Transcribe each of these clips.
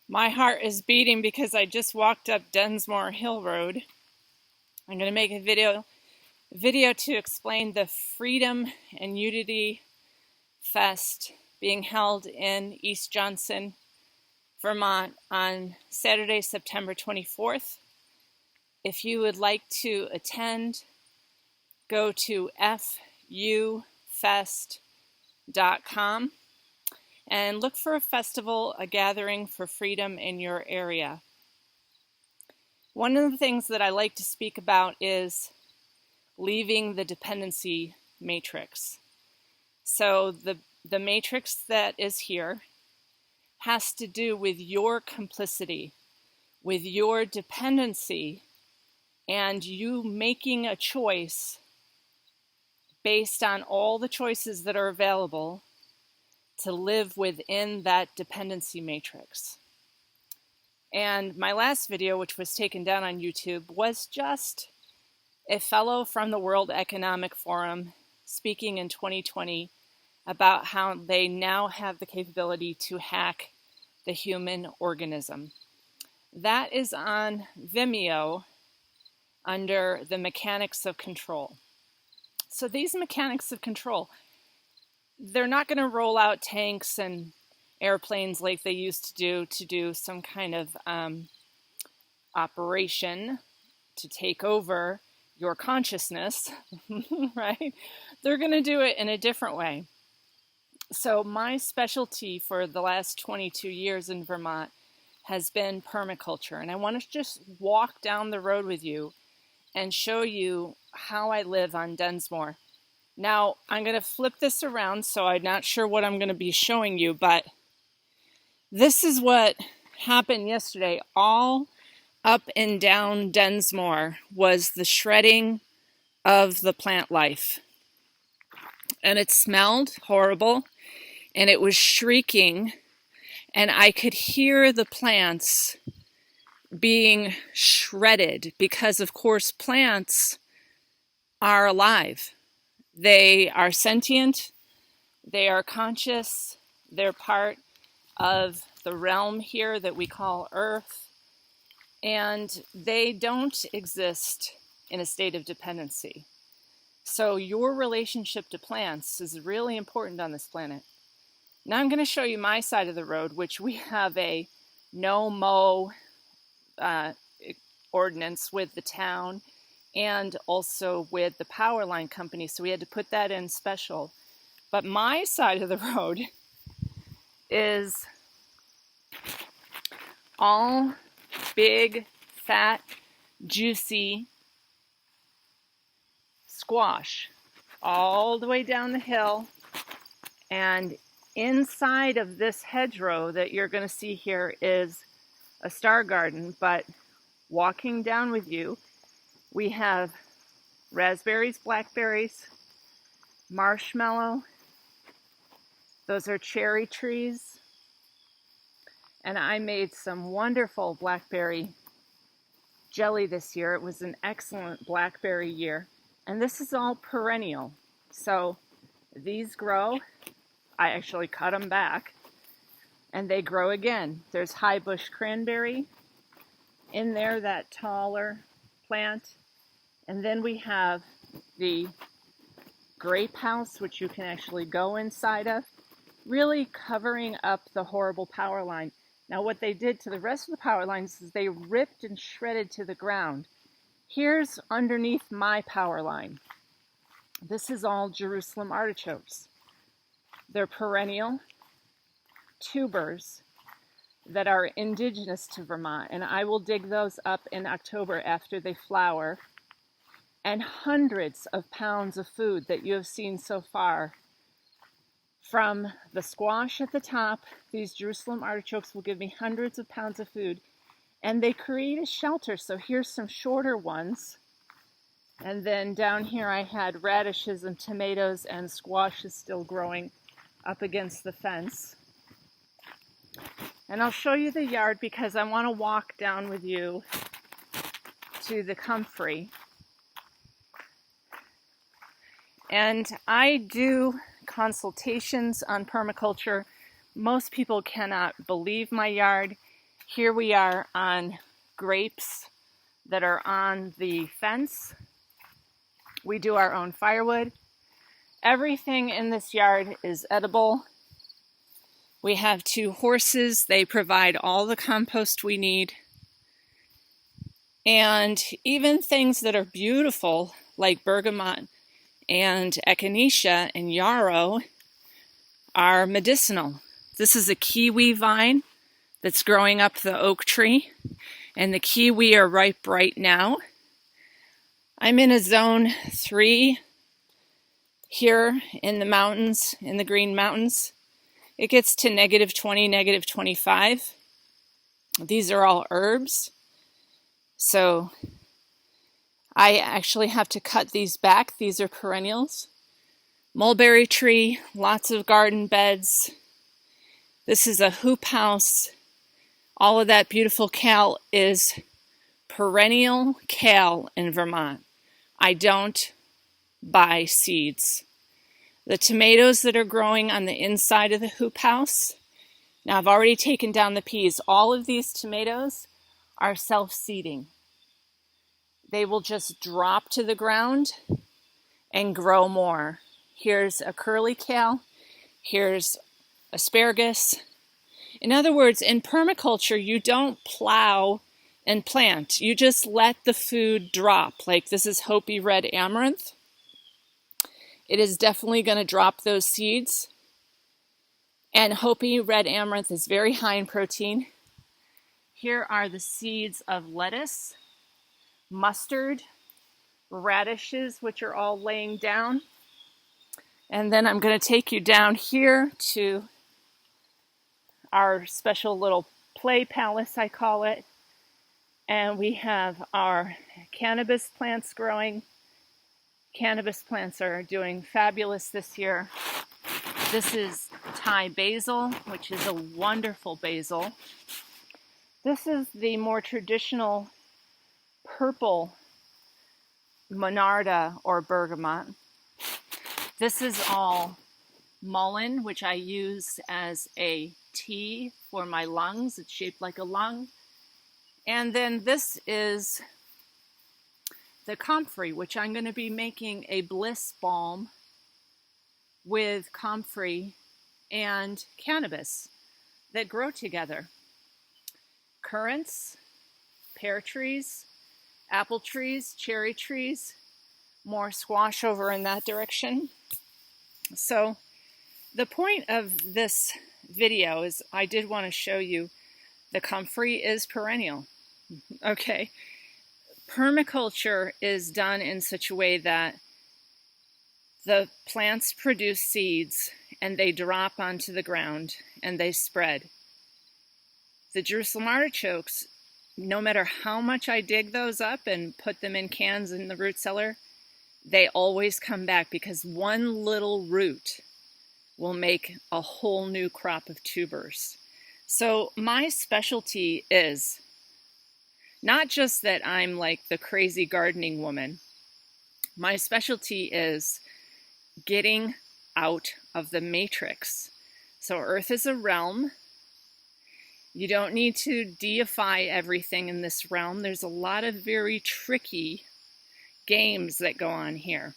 My heart is beating because I just walked up Densmore Hill Road. I'm going to make a video to explain the Freedom and Unity Fest being held in East Johnson, Vermont on Saturday, September 24th. If you would like to attend, go to fufest.com and look for a festival, a gathering for freedom in your area. One of the things that I like to speak about is leaving the dependency matrix. So the matrix that is here has to do with your complicity, with your dependency, and you making a choice based on all the choices that are available to live within that dependency matrix. And my last video, which was taken down on YouTube, was just a fellow from the World Economic Forum speaking in 2020 about how they now have the capability to hack the human organism. That is on Vimeo under the mechanics of control. So these mechanics of control, they're not going to roll out tanks and airplanes like they used to do some kind of operation to take over your consciousness, right? They're going to do it in a different way. So my specialty for the last 22 years in Vermont has been permaculture. And I want to just walk down the road with you and show you how I live on Densmore. Now, I'm going to flip this around, so I'm not sure what I'm going to be showing you, but this is what happened yesterday. All up and down Densmore was the shredding of the plant life. And it smelled horrible, and it was shrieking, and I could hear the plants being shredded because, of course, plants are alive. They are sentient, they are conscious, they're part of the realm here that we call Earth, and they don't exist in a state of dependency. So your relationship to plants is really important on this planet. Now I'm going to show you my side of the road, which we have a no-mow ordinance with the town and also with the power line company, so we had to put that in special. But my side of the road is all big, fat, juicy squash all the way down the hill, and inside of this hedgerow that you're going to see here is a star garden. But walking down with you, we have raspberries, blackberries, marshmallow. Those are cherry trees. And I made some wonderful blackberry jelly this year. It was an excellent blackberry year. And this is all perennial. So these grow. I actually cut them back and they grow again. There's high bush cranberry in there, that taller plant. And then we have the grape house, which you can actually go inside of, really covering up the horrible power line. Now what they did to the rest of the power lines is they ripped and shredded to the ground. Here's underneath my power line. This is all Jerusalem artichokes. They're perennial tubers that are indigenous to Vermont, and I will dig those up in October after they flower. And hundreds of pounds of food that you have seen so far. From the squash at the top, these Jerusalem artichokes will give me hundreds of pounds of food, and they create a shelter. So here's some shorter ones. And then down here I had radishes and tomatoes, and squash is still growing up against the fence. And I'll show you the yard because I want to walk down with you to the comfrey. And I do consultations on permaculture. Most people cannot believe my yard. Here we are on grapes that are on the fence. We do our own firewood. Everything in this yard is edible. We have 2 horses. They provide all the compost we need. And even things that are beautiful, like bergamot and echinacea and yarrow, are medicinal. This is a kiwi vine that's growing up the oak tree, and the kiwi are ripe right now. I'm in a zone 3 here in the mountains, in the Green Mountains. It gets to -20, -25. These are all herbs. So I actually have to cut these back. These are perennials. Mulberry tree, lots of garden beds. This is a hoop house. All of that beautiful kale is perennial kale in Vermont. I don't buy seeds. The tomatoes that are growing on the inside of the hoop house, now I've already taken down the peas. All of these tomatoes are self-seeding. They will just drop to the ground and grow more. Here's a curly kale. Here's asparagus. In other words, in permaculture, you don't plow and plant. You just let the food drop. Like this is Hopi red amaranth. It is definitely going to drop those seeds. And Hopi red amaranth is very high in protein. Here are the seeds of lettuce, mustard, radishes, which are all laying down. And then I'm going to take you down here to our special little play palace, I call it. And we have our cannabis plants growing. Cannabis plants are doing fabulous this year. This is Thai basil, which is a wonderful basil. This is the more traditional purple monarda or bergamot. This is all mullein, which I use as a tea for my lungs. It's shaped like a lung. And then this is the comfrey, which I'm going to be making a bliss balm with comfrey and cannabis that grow together. Currants, pear trees, apple trees, cherry trees, more squash over in that direction. So the point of this video is I did want to show you the comfrey is perennial. Okay. Permaculture is done in such a way that the plants produce seeds and they drop onto the ground and they spread. The Jerusalem artichokes, no matter how much I dig those up and put them in cans in the root cellar, they always come back because one little root will make a whole new crop of tubers. So my specialty is not just that I'm like the crazy gardening woman. My specialty is getting out of the matrix. So Earth is a realm. You don't need to deify everything in this realm. There's a lot of very tricky games that go on here.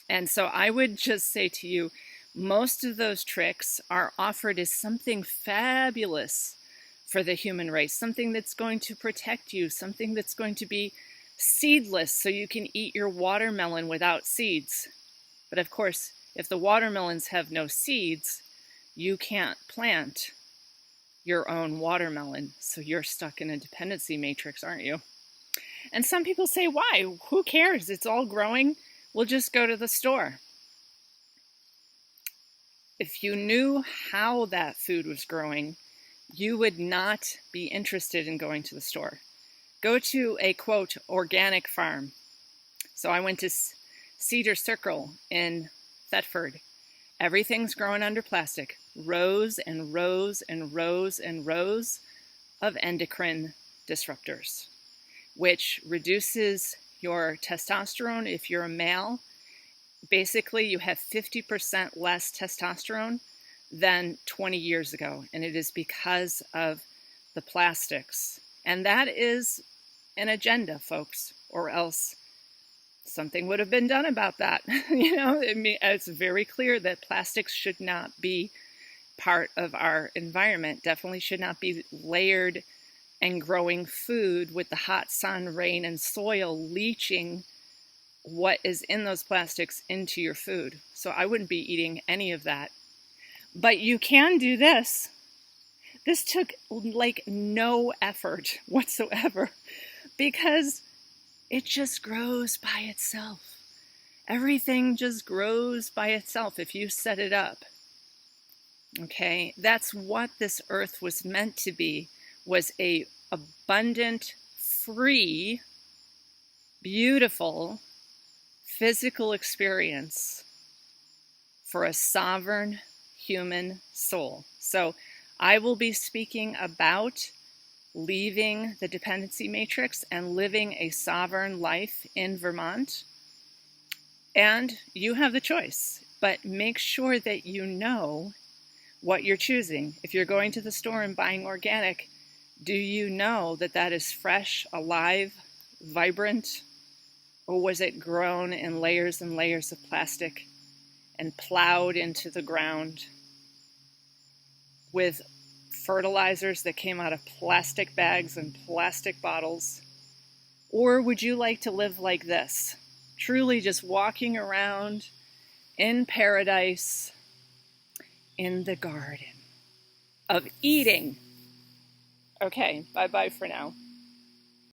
And so I would just say to you, most of those tricks are offered as something fabulous for the human race, something that's going to protect you, something that's going to be seedless so you can eat your watermelon without seeds. But of course, if the watermelons have no seeds, you can't plant your own watermelon. So you're stuck in a dependency matrix, aren't you? And some people say, why? Who cares? It's all growing. We'll just go to the store. If you knew how that food was growing, you would not be interested in going to the store. Go to a, quote, organic farm. So I went to Cedar Circle in Thetford. Everything's growing under plastic. Rows and rows and rows and rows of endocrine disruptors, which reduces your testosterone if you're a male. Basically, you have 50% less testosterone than 20 years ago, and it is because of the plastics. And that is an agenda, folks, or else something would have been done about that. It's very clear that plastics should not be part of our environment, definitely should not be layered and growing food with the hot sun, rain, and soil leaching what is in those plastics into your food. So I wouldn't be eating any of that. But you can do this. This took like no effort whatsoever because it just grows by itself. Everything just grows by itself if you set it up. Okay, that's what this earth was meant to be, was a abundant, free, beautiful, physical experience for a sovereign human soul. So I will be speaking about leaving the dependency matrix and living a sovereign life in Vermont. And you have the choice, but make sure that you know what you're choosing. If you're going to the store and buying organic, do you know that that is fresh, alive, vibrant? Or was it grown in layers and layers of plastic and plowed into the ground with fertilizers that came out of plastic bags and plastic bottles? Or would you like to live like this? Truly just walking around in paradise, in the garden of eating. Okay, bye-bye for now.